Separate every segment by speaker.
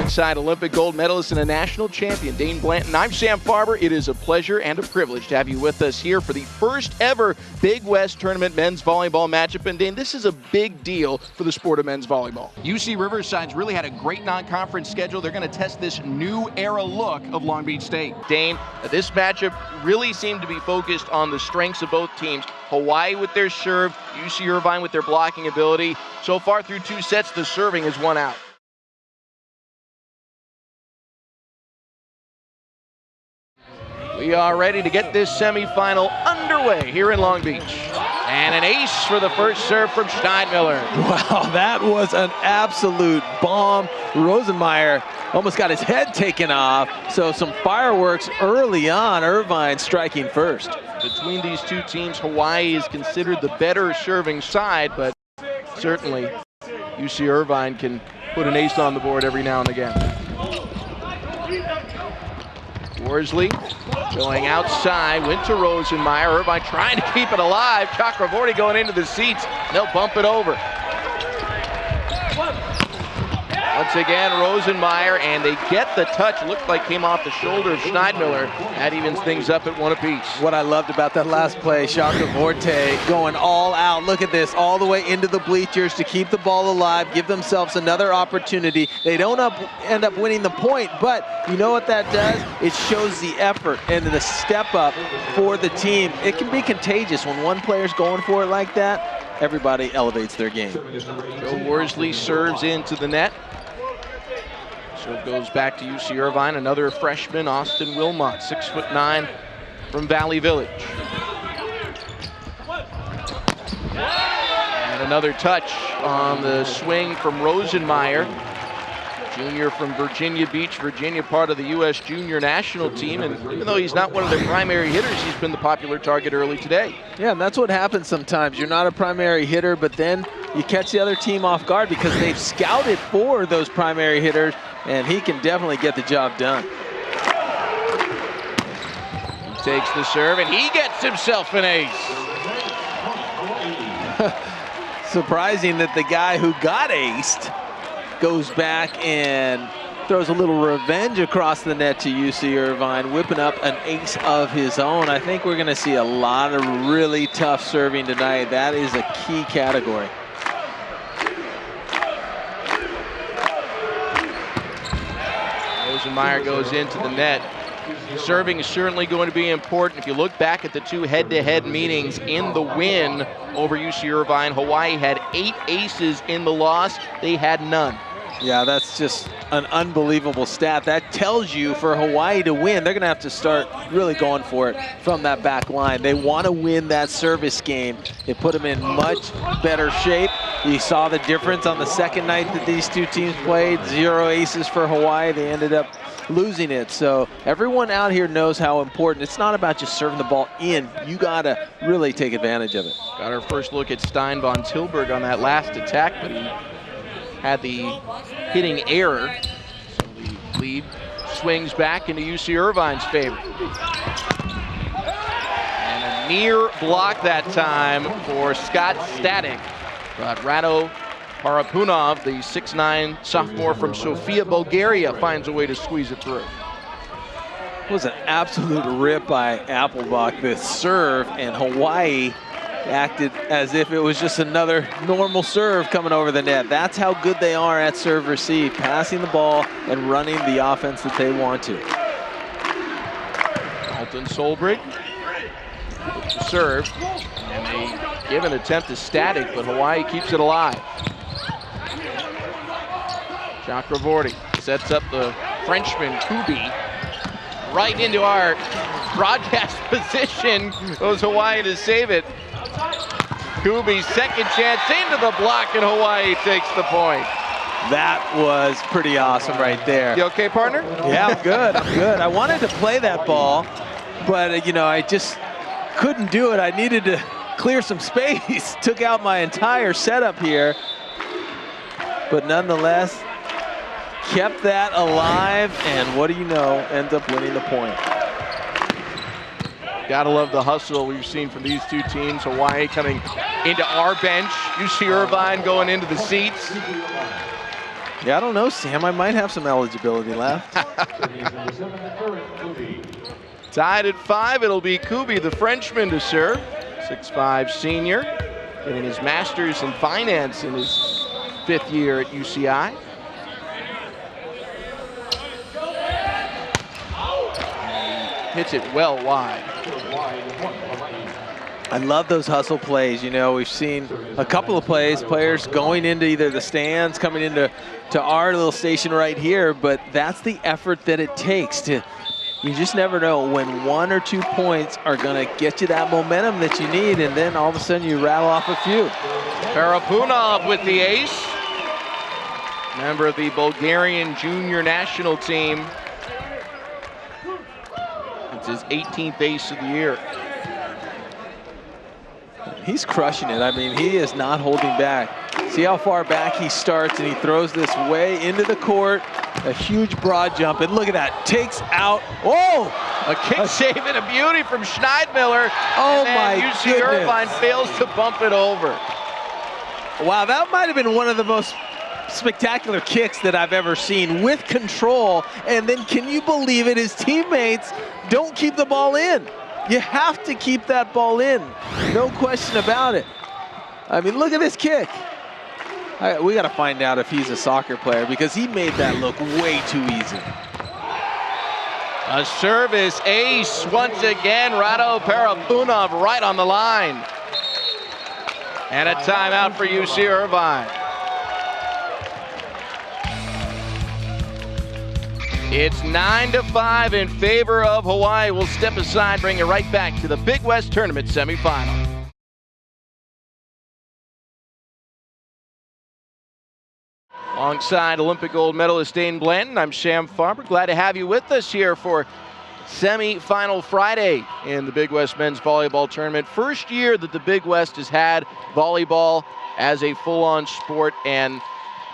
Speaker 1: Alongside Olympic gold medalist and a national champion, Dane Blanton, I'm Sam Farber. It is a pleasure and a privilege to have you with us here for the first ever Big West Tournament men's volleyball matchup. And Dane, this is a big deal for the sport of men's volleyball. UC Riverside's really had a great non-conference schedule. They're going to test this new era look of Long Beach State. Dane, this matchup really seemed to be focused on the strengths of both teams. Hawaii with their serve, UC Irvine with their blocking ability. So far through 2 sets, the serving has won out. We are ready to get this semifinal underway here in Long Beach. And an ace for the first serve from Steinmiller.
Speaker 2: Wow, that was an absolute bomb. Rosenmeyer almost got his head taken off. So some fireworks early on, Irvine striking first.
Speaker 1: Between these two teams, Hawaii is considered the better serving side, but certainly UC Irvine can put an ace on the board every now and again. Worsley going outside, went to Rosenmeyer. Irvine trying to keep it alive. Chakravorty going into the seats. They'll bump it over. Once again, Rosenmeyer, and they get the touch. It looked like came off the shoulder of Steinmiller. That evens things up at 1 apiece.
Speaker 2: What I loved about that last play, Chakravorty going all out. Look at this, all the way into the bleachers to keep the ball alive, give themselves another opportunity. They don't end up winning the point, but you know what that does? It shows the effort and the step up for the team. It can be contagious when one player's going for it like that. Everybody elevates their game.
Speaker 1: Joe Worsley serves into the net. So it goes back to UC Irvine, another freshman, Austin Wilmot, 6'9" from Valley Village. And another touch on the swing from Rosenmeyer, junior from Virginia Beach, Virginia, part of the U.S. junior national team. And even though he's not one of their primary hitters, he's been the popular target early today.
Speaker 2: Yeah, and that's what happens sometimes. You're not a primary hitter, but then you catch the other team off guard because they've scouted for those primary hitters, and he can definitely get the job done.
Speaker 1: He takes the serve, and he gets himself an ace.
Speaker 2: Surprising that the guy who got aced goes back and throws a little revenge across the net to UC Irvine, whipping up an ace of his own. I think we're going to see a lot of really tough serving tonight. That is a key category.
Speaker 1: Rosenmeyer goes into the net. Serving is certainly going to be important. If you look back at the 2 head-to-head meetings in the win over UC Irvine, Hawaii had 8 aces in the loss. They had none.
Speaker 2: Yeah, that's just an unbelievable stat. That tells you for Hawaii to win, they're going to have to start really going for it from that back line. They want to win that service game. It put them in much better shape. You saw the difference on the second night that these two teams played. 0 aces for Hawaii. They ended up losing it. So everyone out here knows how important. It's not about just serving the ball in. You got to really take advantage of it.
Speaker 1: Got our first look at Stein von Tilburg on that last attack, but he had the hitting error. So the lead swings back into UC Irvine's favor. And a near block that time for Scott Static. But Rado Parapunov, the 6'9" sophomore from Sofia, Bulgaria, finds a way to squeeze it through.
Speaker 2: It was an absolute rip by Applebach, this serve, and Hawaii acted as if it was just another normal serve coming over the net. That's how good they are at serve receive, passing the ball and running the offense that they want to.
Speaker 1: Alton Solbrig with the serve, and they give an attempt to Static, but Hawaii keeps it alive. Chakravorty sets up the Frenchman, Kubi, right into our broadcast position. Goes Hawaii to save it. Kubi's second chance into the block, and Hawaii takes the point.
Speaker 2: That was pretty awesome right there.
Speaker 1: You okay, partner?
Speaker 2: Yeah, I'm good. I'm good. I wanted to play that ball, but you know, I just couldn't do it. I needed to clear some space. Took out my entire setup here, but nonetheless, kept that alive, and what do you know, ends up winning the point.
Speaker 1: Gotta love the hustle we've seen from these two teams. Hawaii coming into our bench. UC Irvine going into the seats.
Speaker 2: Yeah, I don't know, Sam. I might have some eligibility left.
Speaker 1: Tied at 5, it'll be Kubi, the Frenchman, to serve. 6'5" senior, getting his master's in finance in his 5th year at UCI. Hits it well wide.
Speaker 2: I love those hustle plays. You know, we've seen a couple of players going into either the stands, coming into our little station right here, but that's the effort that it takes to, you just never know when 1 or 2 points are gonna get you that momentum that you need, and then all of a sudden you rattle off a few.
Speaker 1: Parapunov with the ace. Member of the Bulgarian junior national team. It's his 18th ace of the year.
Speaker 2: He's crushing it. I mean, he is not holding back. See how far back he starts, and he throws this way into the court. A huge broad jump, and look at that. Takes out, oh!
Speaker 1: A kick save and a beauty from Schneidmiller.
Speaker 2: Oh
Speaker 1: and
Speaker 2: my
Speaker 1: UC
Speaker 2: goodness.
Speaker 1: Irvine fails to bump it over.
Speaker 2: Wow, that might have been one of the most spectacular kicks that I've ever seen, with control. And then can you believe it, his teammates don't keep the ball in. You have to keep that ball in, no question about it. I mean, look at this kick. We got to find out if he's a soccer player, because he made that look way too easy.
Speaker 1: A service ace once again. Rado Parapunov right on the line. And a timeout for UC Irvine. It's 9-5 in favor of Hawaii. We'll step aside, bring it right back to the Big West Tournament semifinal. Alongside Olympic gold medalist Dane Blanton, I'm Sam.M.Farber. Glad to have you with us here for semifinal Friday in the Big West Men's Volleyball Tournament. First year that the Big West has had volleyball as a full-on sport, and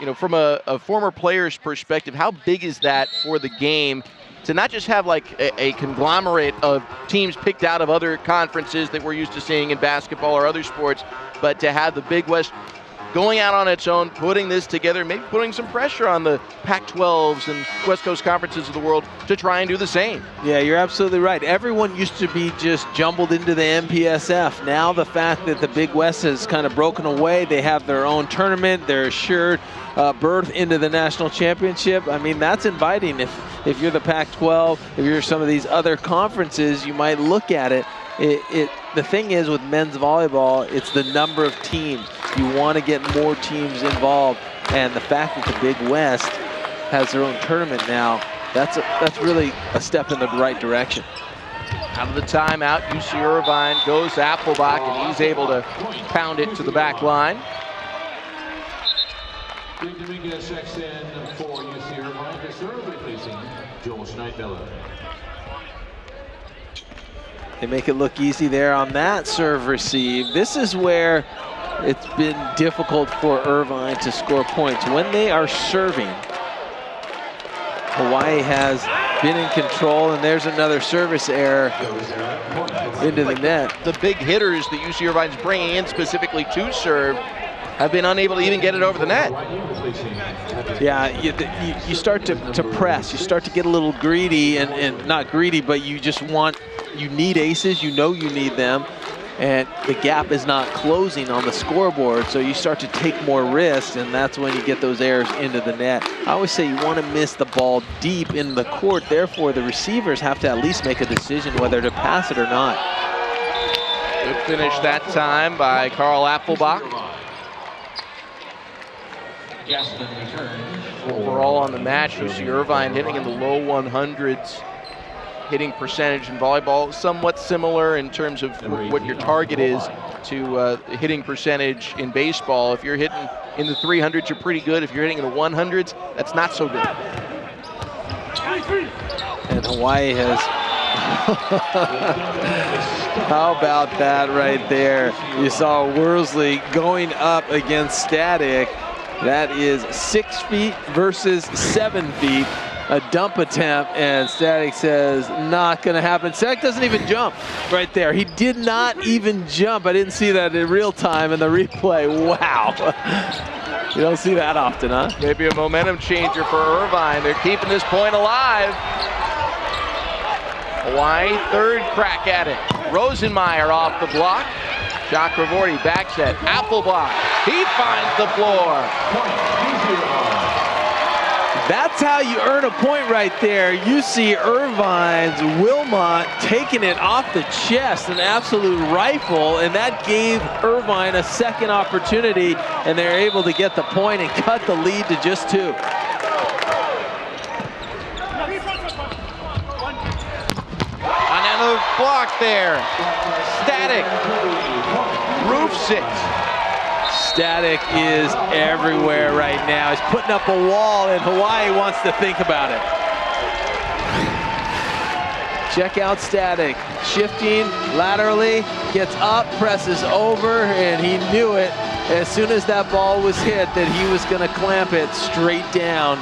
Speaker 1: you know, from a former player's perspective, how big is that for the game to not just have like a conglomerate of teams picked out of other conferences that we're used to seeing in basketball or other sports, but to have the Big West going out on its own, putting this together, maybe putting some pressure on the Pac-12s and West Coast conferences of the world to try and do the same.
Speaker 2: Yeah, you're absolutely right. Everyone used to be just jumbled into the MPSF. Now the fact that the Big West has kind of broken away, they have their own tournament, they're assured berth into the national championship. I mean, that's inviting. If you're the Pac-12, if you're some of these other conferences, you might look at it. The thing is with men's volleyball, it's the number of teams. You want to get more teams involved, and the fact that the Big West has their own tournament now, that's really a step in the right direction.
Speaker 1: Out of the timeout, UC Irvine goes to Applebach, and he's able to pound it to the back line.
Speaker 3: For UC Irvine, to serve replacing Joel Schneidmiller.
Speaker 2: They make it look easy there on that serve receive. This is where it's been difficult for Irvine to score points. When they are serving, Hawaii has been in control, and there's another service error into the net.
Speaker 1: The big hitters that UC Irvine's bringing in specifically to serve have been unable to even get it over the net.
Speaker 2: Yeah, you start to press. You start to get a little greedy, and not greedy, but you just want, you need aces, you know you need them, and the gap is not closing on the scoreboard, so you start to take more risks, and that's when you get those errors into the net. I always say you want to miss the ball deep in the court, therefore the receivers have to at least make a decision whether to pass it or not.
Speaker 1: Good finish that time by Carl Applebach. Overall on the match, UC Irvine hitting in the low 100s. Hitting percentage in volleyball, somewhat similar in terms of what your target is to hitting percentage in baseball. If you're hitting in the 300s, you're pretty good. If you're hitting in the 100s, that's not so good.
Speaker 2: And Hawaii has, how about that right there? You saw Worsley going up against Static. That is 6 feet versus 7 feet. a dump attempt, and Static says, not gonna happen. Static doesn't even jump right there. He did not even jump. I didn't see that in real time in the replay. Wow. You don't see that often, huh?
Speaker 1: Maybe a momentum changer for Irvine. They're keeping this point alive. Hawaii, third crack at it. Rosenmeyer off the block. Chakravorty back set. Apple block. He finds the floor.
Speaker 2: That's how you earn a point right there. You see Irvine's Wilmot taking it off the chest, an absolute rifle, and that gave Irvine a second opportunity, and they're able to get the point and cut the lead to just 2.
Speaker 1: Another block there. Static roofs it.
Speaker 2: Static is everywhere right now. He's putting up a wall, and Hawaii wants to think about it. Check out Static. Shifting laterally, gets up, presses over, and he knew it as soon as that ball was hit that he was going to clamp it straight down.